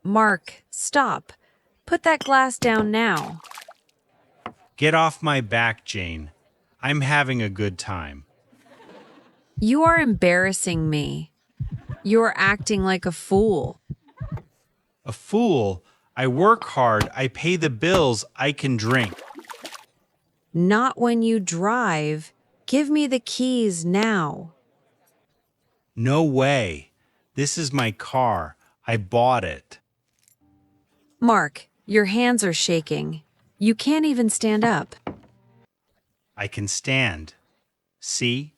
Mark, stop. Put that glass down now. Get off my back, Jane. I'm having a good time. You are embarrassing me. You are acting like a fool. A fool? I work hard. I pay the bills. I can drink. Not when you drive. Give me the keys now. No way. This is my car. I bought it. Mark, your hands are shaking. You can't even stand up. I can stand. See?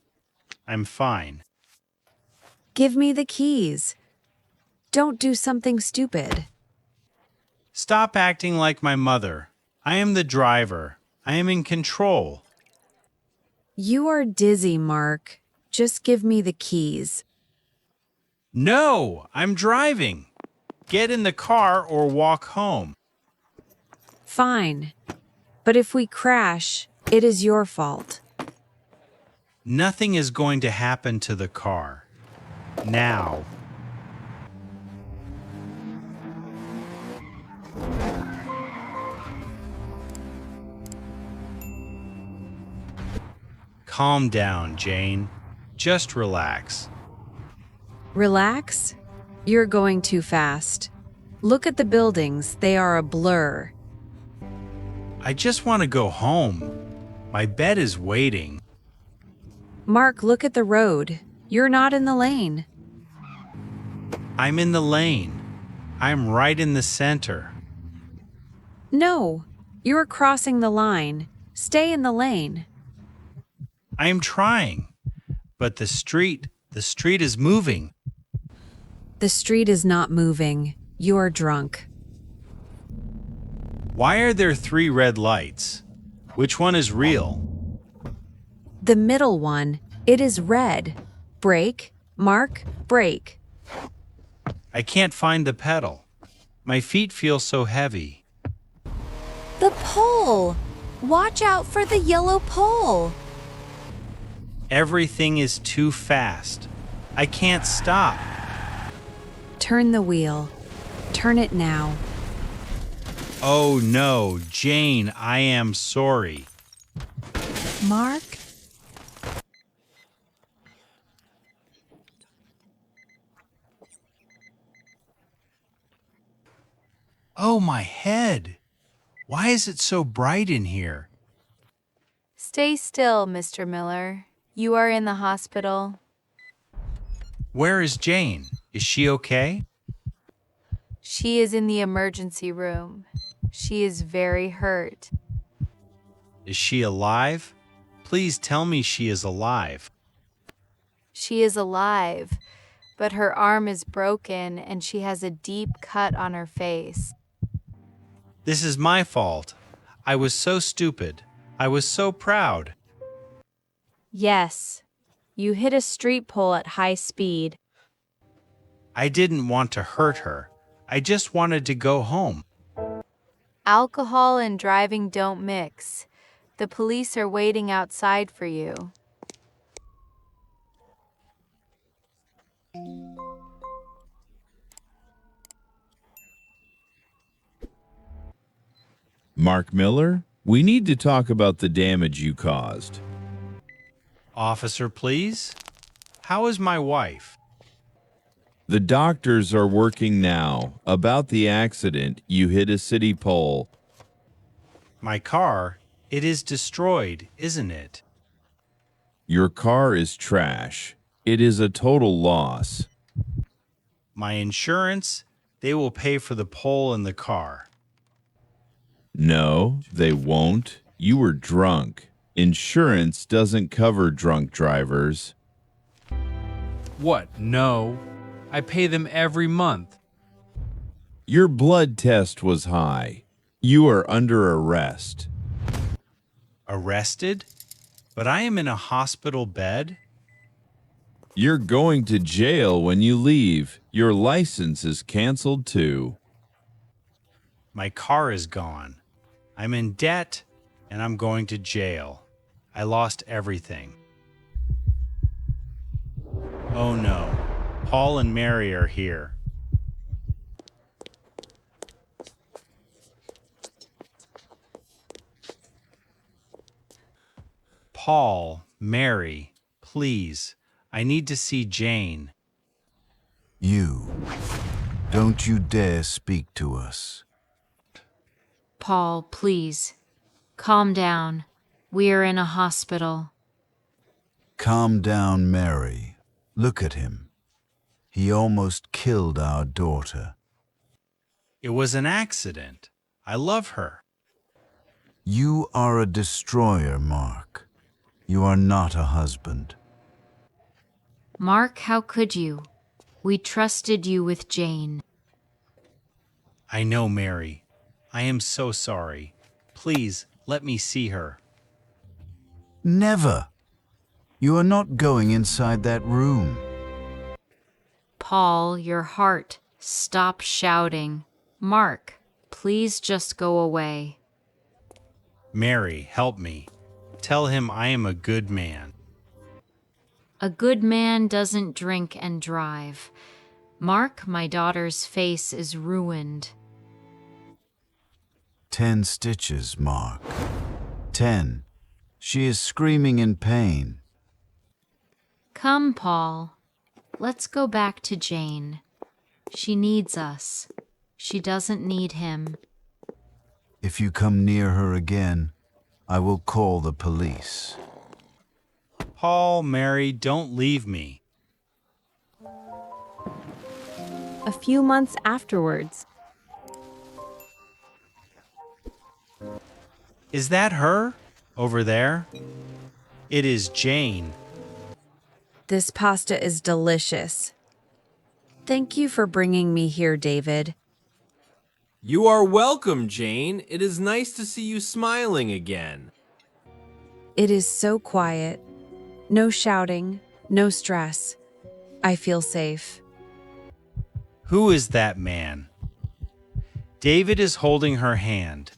I'm fine. Give me the keys. Don't do something stupid. Stop acting like my mother. I am the driver. I am in control. You are dizzy, Mark. Just give me the keys. No, I'm driving. Get in the car or walk home. Fine. But if we crash, it is your fault. Nothing is going to happen to the car. Now. Calm down, Jane. Just relax. Relax? You're going too fast. Look at the buildings, they are a blur. I just want to go home. My bed is waiting. Mark, look at the road. You're not in the lane. I'm in the lane. I'm right in the center. No, you're crossing the line. Stay in the lane. I am trying. But the street is moving. The street is not moving. You're drunk. Why are there 3 red lights? Which one is real? The middle one, it is red. Brake, Mark, brake. I can't find the pedal. My feet feel so heavy. The pole! Watch out for the yellow pole! Everything is too fast. I can't stop. Turn the wheel. Turn it now. Oh no, Jane, I am sorry. Mark? Oh, my head. Why is it so bright in here? Stay still, Mr. Miller. You are in the hospital. Where is Jane? Is she okay? She is in the emergency room. She is very hurt. Is she alive? Please tell me she is alive. She is alive, but her arm is broken and she has a deep cut on her face. This is my fault. I was so stupid. I was so proud. Yes, you hit a street pole at high speed. I didn't want to hurt her. I just wanted to go home. Alcohol and driving don't mix. The police are waiting outside for you. Mark Miller, we need to talk about the damage you caused. Officer, please? How is my wife? The doctors are working now. About the accident, you hit a city pole. My car? It is destroyed, isn't it? Your car is trash. It is a total loss. My insurance? They will pay for the pole in the car. No, they won't. You were drunk. Insurance doesn't cover drunk drivers. What? No. I pay them every month. Your blood test was high. You are under arrest. Arrested? But I am in a hospital bed? You're going to jail when you leave. Your license is canceled too. My car is gone. I'm in debt, and I'm going to jail. I lost everything. Oh no, Paul and Mary are here. Paul, Mary, please. I need to see Jane. You. Don't you dare speak to us. Paul, please. Calm down. We are in a hospital. Calm down, Mary. Look at him. He almost killed our daughter. It was an accident. I love her. You are a destroyer, Mark. You are not a husband. Mark, how could you? We trusted you with Jane. I know, Mary. I am so sorry. Please, let me see her. Never. You are not going inside that room. Paul, your heart. Stop shouting. Mark, please just go away. Mary, help me. Tell him I am a good man. A good man doesn't drink and drive. Mark, my daughter's face is ruined. 10 stitches, Mark. 10. She is screaming in pain. Come, Paul. Let's go back to Jane. She needs us. She doesn't need him. If you come near her again, I will call the police. Paul, Mary, don't leave me. A few months afterwards, Is that her? Over there? It is Jane. this pasta is delicious. Thank you for bringing me here, David. You are welcome, Jane. It is nice to see you smiling again. It is so quiet. No shouting, no stress. I feel safe. Who is that man? David is holding her hand.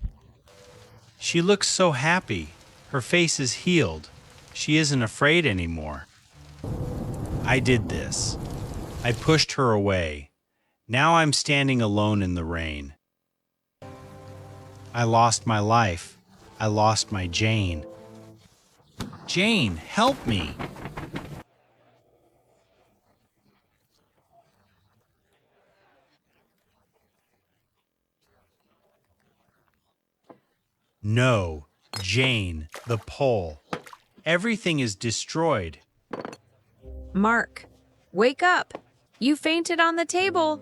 She looks so happy. Her face is healed. She isn't afraid anymore. I did this. I pushed her away. Now I'm standing alone in the rain. I lost my life. I lost my Jane. Jane, help me. No, Jane, the pole. Everything is destroyed. Mark, wake up. You fainted on the table.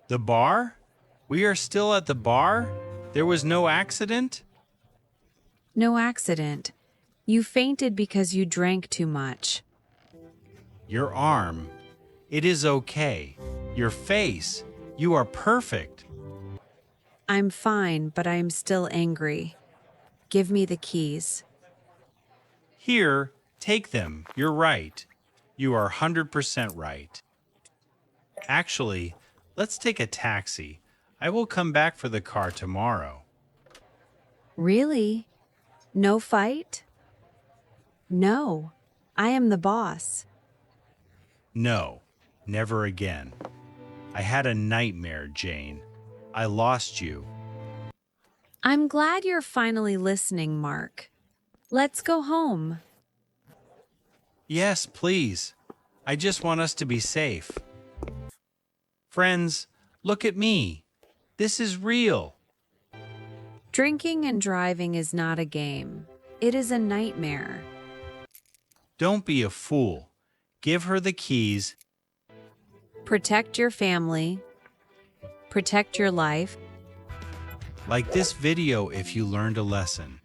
The bar? We are still at the bar? There was no accident? No accident. You fainted because you drank too much. Your arm. It is okay. Your face. You are perfect. I'm fine, but I'm still angry. Give me the keys. Here, take them. You're right. You are 100% right. Actually, let's take a taxi. I will come back for the car tomorrow. Really? No fight? No, I am the boss. No, never again. I had a nightmare, Jane. I lost you. I'm glad you're finally listening, Mark. Let's go home. Yes, please. I just want us to be safe. Friends, look at me. This is real. Drinking and driving is not a game. It is a nightmare. Don't be a fool. Give her the keys. Protect your family. Protect your life. Like this video if you learned a lesson.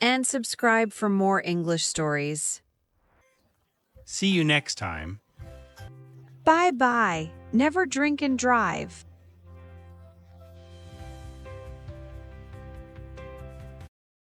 And subscribe for more English stories. See you next time. Bye-bye. Never drink and drive.